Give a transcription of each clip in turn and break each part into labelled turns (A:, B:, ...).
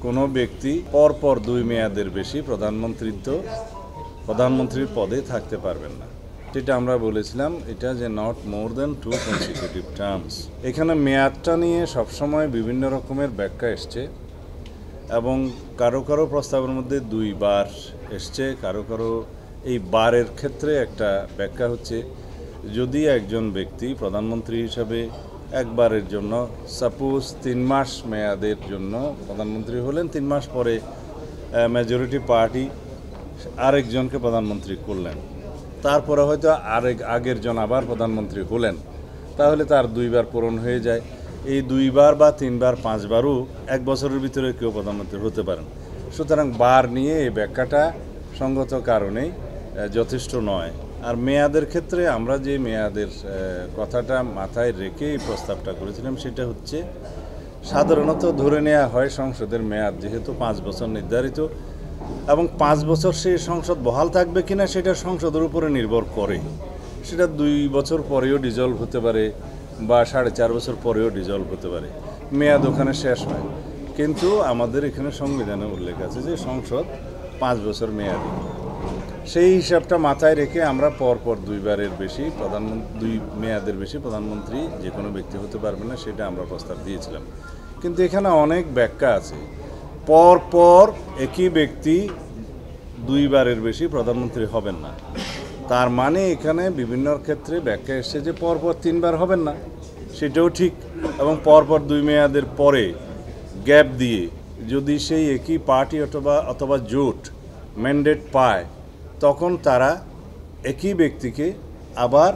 A: কোনো ব্যক্তি পরপর 2 মেয়াদের বেশি প্রধানমন্ত্রীর পদে থাকতে পারবেন না। যেটা আমরা বলেছিলাম এটা যে not more than 2 consecutive terms. এখানে মেয়াদটা নিয়ে সবসময় বিভিন্ন রকমের ব্যাখ্যা এসছে এবং কারো কারো প্রস্তাবের মধ্যে 2 বার এসছে, কারো কারো এই বারের ক্ষেত্রে একটা ব্যাখ্যা হচ্ছে যদি একজন ব্যক্তি প্রধানমন্ত্রী হিসাবে একবারের জন্য সাপোজ 3 মাস মেয়াদের জন্য প্রধানমন্ত্রী হলেন, 3 মাস পরে মেজরিটি পার্টি আরেকজনকে প্রধানমন্ত্রী করলেন, তারপরে হয়তো আগের জন আবার প্রধানমন্ত্রী হলেন, তাহলে তার 2 বার পূরণ হয়ে যায়। এই 2 বার বা 3 বার 5 বারও 1 বছরের ভিতরে কেউ প্রধানমন্ত্রী হতে পারেন। সুতরাং বার নিয়ে এই ব্যাখ্যাটা সঙ্গত কারণেই যথেষ্ট নয়। আর মেয়াদের ক্ষেত্রে আমরা যে মেয়াদের কথাটা মাথায় রেখে এই প্রস্তাবটা করেছিলাম সেটা হচ্ছে সাধারণত ধরে নেওয়া হয় সংসদের মেয়াদ যেহেতু 5 বছর নির্ধারিত এবং 5 বছর সেই সংসদ বহাল থাকবে কিনা সেটা সংসদের উপরে নির্ভর করে। সেটা 2 বছর পরেও ডিজলভ হতে পারে বা 4.5 বছর পরেও ডিজলভ হতে পারে, মেয়াদ ওখানে শেষ হয়। কিন্তু আমাদের এখানে সংবিধানে উল্লেখ আছে যে সংসদ 5 বছর মেয়াদি। সেই হিসাবটা মাথায় রেখে আমরা পরপর 2 বারের বেশি 2 মেয়াদের বেশি প্রধানমন্ত্রী যে কোনো ব্যক্তি হতে পারবে না সেটা আমরা প্রস্তাব দিয়েছিলাম। কিন্তু এখানে অনেক ব্যাখ্যা আছে। পরপর একই ব্যক্তি 2 বারের বেশি প্রধানমন্ত্রী হবেন না, তার মানে এখানে বিভিন্ন ক্ষেত্রে ব্যাখ্যা এসছে যে পরপর 3 বার হবেন না, সেটাও ঠিক। এবং পরপর 2 মেয়াদের পরে গ্যাপ দিয়ে যদি সেই একই পার্টি অথবা জোট ম্যান্ডেট পায় তখন তারা একই ব্যক্তিকে আবার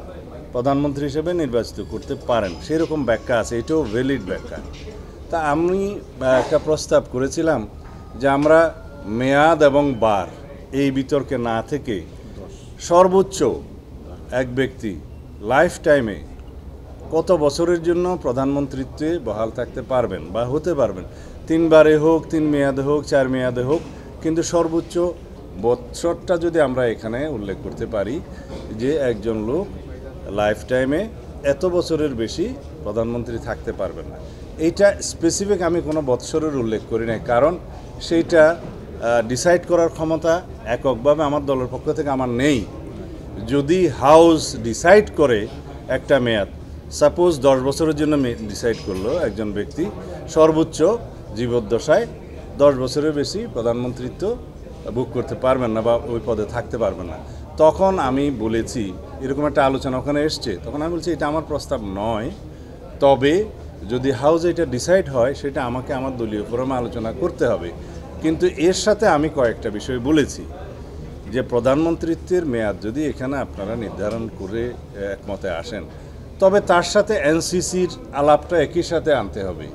A: প্রধানমন্ত্রী হিসেবে নির্বাচিত করতে পারেন, সেরকম ব্যাখ্যা আছে, এটাও ভ্যালিড ব্যাখ্যা। তা আমি একটা প্রস্তাব করেছিলাম যে আমরা মেয়াদ এবং বার এই বিতর্কে না থেকে সর্বোচ্চ এক ব্যক্তি লাইফ টাইমে কত বছরের জন্য প্রধানমন্ত্রীত্বে বহাল থাকতে পারবেন বা হতে পারবেন, 3 বারে হোক, 3 মেয়াদে হোক, 4 মেয়াদে হোক, কিন্তু সর্বোচ্চ বছরটা যদি আমরা এখানে উল্লেখ করতে পারি যে একজন লোক লাইফ টাইমে এত বছরের বেশি প্রধানমন্ত্রী থাকতে পারবেন না। এইটা স্পেসিফিক আমি কোনো বৎসরের উল্লেখ করি নাই, কারণ সেইটা ডিসাইড করার ক্ষমতা এককভাবে আমার দলের পক্ষ থেকে আমার নেই। যদি হাউস ডিসাইড করে একটা মেয়াদ, সাপোজ 10 বছরের জন্য ডিসাইড করলো একজন ব্যক্তি সর্বোচ্চ জীবদ্দশায় 10 বছরের বেশি প্রধানমন্ত্রিত্ব বুক করতে পারবেন না বা ওই পদে থাকতে পারবেন না, তখন আমি বলেছি, এরকম একটা আলোচনা ওখানে এসছে, তখন আমি বলছি এটা আমার প্রস্তাব নয়, তবে যদি হাউস এটা ডিসাইড হয় সেটা আমাকে আমার দলীয় ফোরামে আলোচনা করতে হবে। কিন্তু এর সাথে আমি কয়েকটা বিষয় বলেছি যে প্রধানমন্ত্রিত্বের মেয়াদ যদি এখানে আপনারা নির্ধারণ করে একমতে আসেন তবে তার সাথে এনসিসির আলাপটা একই সাথে আনতে হবে।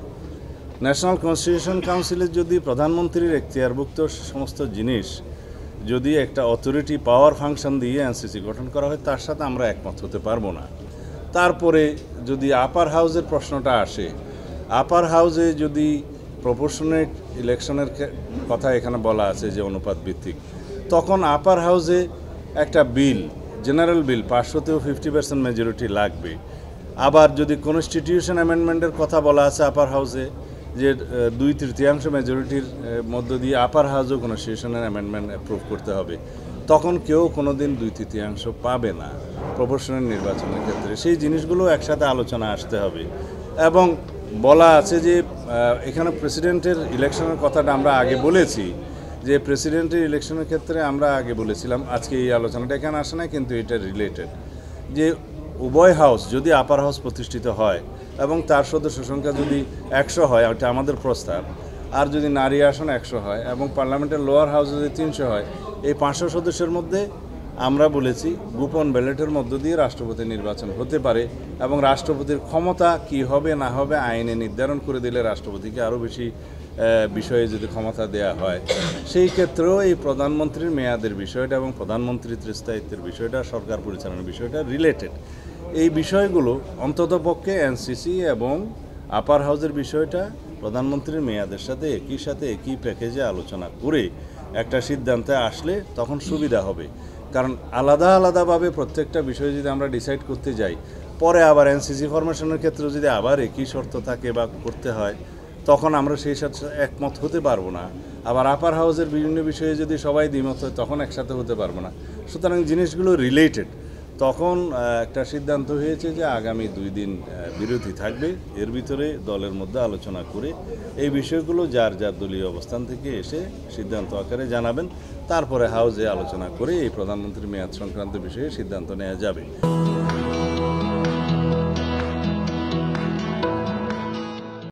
A: ন্যাশনাল কনস্টিটিউশন কাউন্সিলের যদি প্রধানমন্ত্রীর এখতিয়ারভুক্ত সমস্ত জিনিস যদি একটা অথরিটি পাওয়ার ফাংশন দিয়ে এনসিসি গঠন করা হয় তার সাথে আমরা একমত হতে পারবো না। তারপরে যদি আপার হাউসের প্রশ্নটা আসে, আপার হাউসে যদি প্রপোর্শনেট ইলেকশনের কথা এখানে বলা আছে যে অনুপাত ভিত্তিক, তখন আপার হাউসে একটা বিল, জেনারেল বিল, 500তেও 50% মেজরিটি লাগবে। আবার যদি কনস্টিটিউশন অ্যামেন্ডমেন্টের কথা বলা আছে আপার হাউসে যে 2/3 মেজরিটির মধ্য দিয়ে আপার হাউসও কনস্টিটিউশনের অ্যামেন্ডমেন্ট অ্যাপ্রুভ করতে হবে, তখন কেউ কোনো দিন 2/3 পাবে না প্রপোর্শনাল নির্বাচনের ক্ষেত্রে। সেই জিনিসগুলো একসাথে আলোচনা আসতে হবে। এবং বলা আছে যে এখানে প্রেসিডেন্টের ইলেকশনের কথাটা আমরা আগে বলেছি, যে প্রেসিডেন্টের ইলেকশনের ক্ষেত্রে আমরা আগে বলেছিলাম, আজকে এই আলোচনাটা এখানে আসে না কিন্তু এটা রিলেটেড, যে উভয় হাউস যদি আপার হাউস প্রতিষ্ঠিত হয় এবং তার সদস্য সংখ্যা যদি 100 হয়, ওটা আমাদের প্রস্তাব, আর যদি নারী আসন 100 হয় এবং পার্লামেন্টের লোয়ার হাউস যদি 300 হয়, এই 500 সদস্যের মধ্যে আমরা বলেছি গোপন ব্যালটের মধ্য দিয়ে রাষ্ট্রপতি নির্বাচন হতে পারে এবং রাষ্ট্রপতির ক্ষমতা কি হবে না হবে আইনে নির্ধারণ করে দিলে রাষ্ট্রপতিকে আরও বেশি বিষয়ে যদি ক্ষমতা দেয়া হয়, সেই ক্ষেত্রেও এই প্রধানমন্ত্রীর মেয়াদের বিষয়টা এবং প্রধানমন্ত্রীর স্থায়িত্বের বিষয়টা, সরকার পরিচালনার বিষয়টা রিলেটেড। এই বিষয়গুলো অন্ততপক্ষে এনসিসি এবং আপার হাউসের বিষয়টা প্রধানমন্ত্রীর মেয়াদের সাথে একই প্যাকেজে আলোচনা করে একটা সিদ্ধান্তে আসলে তখন সুবিধা হবে। কারণ আলাদা আলাদাভাবে প্রত্যেকটা বিষয় যদি আমরা ডিসাইড করতে যাই, পরে আবার এনসিসি ফরমেশনের ক্ষেত্রে যদি আবার একই শর্ত থাকে বা করতে হয়, তখন আমরা সেই সাথে একমত হতে পারবো না। আবার আপার হাউসের বিভিন্ন বিষয়ে যদি সবাই দ্বিমত হয় তখন একসাথে হতে পারবো না। সুতরাং জিনিসগুলো রিলেটেড। তখন একটা সিদ্ধান্ত হয়েছে যে আগামী 2 দিন বিরতি থাকবে, এর ভিতরে দলের মধ্যে আলোচনা করে এই বিষয়গুলো যার যার দলীয় অবস্থান থেকে এসে সিদ্ধান্ত আকারে জানাবেন, তারপরে হাউসে আলোচনা করে এই প্রধানমন্ত্রীর মেয়াদ সংক্রান্ত বিষয়ে সিদ্ধান্ত নেওয়া যাবে।